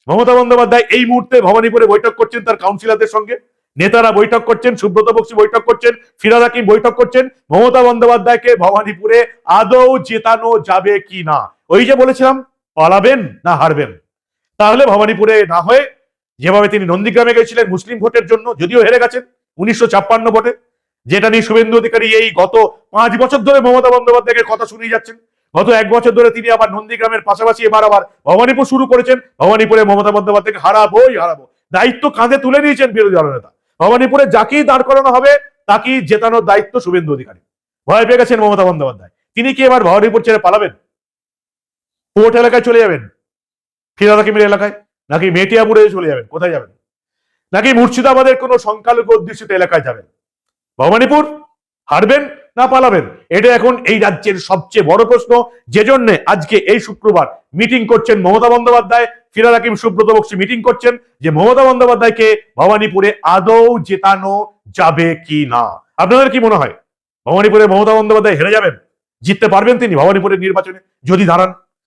মমতা বন্দ্যোপাধ্যায় এই মুহূর্তে ভবানীপুরে বৈঠক করছেন তার কাউন্সিলরদের সঙ্গে, নেতারা বৈঠক করছেন, সুব্রত বক্সী বৈঠক করছেন, ফিরহাদ হাকিম বৈঠক করছেন। মমতা বন্দ্যোপাধ্যায়কে ভবানীপুরে আদৌ জেতানো যাবে কি না? ওই যে বলেছিলাম, পালাবেন না হারবেন। তাহলে ভবানীপুরে না হয়ে যেভাবে তিনি নন্দীগ্রামে গেছিলেন মুসলিম ভোটের জন্য, যদিও হেরে গেছেন 1956 ভোটে, যেটা নিয়ে শুভেন্দু অধিকারী এই গত 5 বছর ধরে মমতা বন্দ্যোপাধ্যায়ের কথা শুনিয়ে যাচ্ছেন। গত 1 বছর ধরে তিনি আবার নন্দীগ্রামের পাশাপাশি এবার আবার ভবানীপুর শুরু করেছেন। ভবানীপুরে মমতা বন্দ্যোপাধ্যায়কে হারাবোই হারাবো, দায়িত্ব কাঁধে তুলে নিয়েছেন বিরোধী দলনেতা। ভবানীপুরে যাকেই দাঁড় করানো হবে তাকেই জেতানোর দায়িত্ব শুভেন্দু অধিকারী। ভয় পেয়ে গেছেন মমতা বন্দ্যোপাধ্যায়। তিনি কি এবার ভবানীপুর ছেড়ে পালাবেন? কোর্ট এলাকায় চলে যাবেন, ফিরহাদ হাকিমের এলাকায়, নাকি মেটিয়াপুরে চলে যাবেন? কোথায় যাবেন? নাকি মুর্শিদাবাদের কোনো সংখ্যালঘু অধ্যুষিত এলাকায় যাবেন? ভবানীপুর হারবেন না পালাবেন? এটা এখন এই রাজ্যের সবচেয়ে বড় প্রশ্ন, যে জন্য আজকে এই শুক্রবার মিটিং করছেন মমতা বন্দ্যোপাধ্যায়, ফিরহাদ হাকিম, সুব্রত বক্সী মিটিং করছেন যে মমতা বন্দ্যোপাধ্যায়কে ভবানীপুরে আদৌ জেতানো যাবে কি না। আপনাদের কি মনে হয় ভবানীপুরে মমতা বন্দ্যোপাধ্যায় হেরে যাবেন? জিততে পারবেন তিনি ভবানীপুরের নির্বাচনে যদি দাঁড়ান?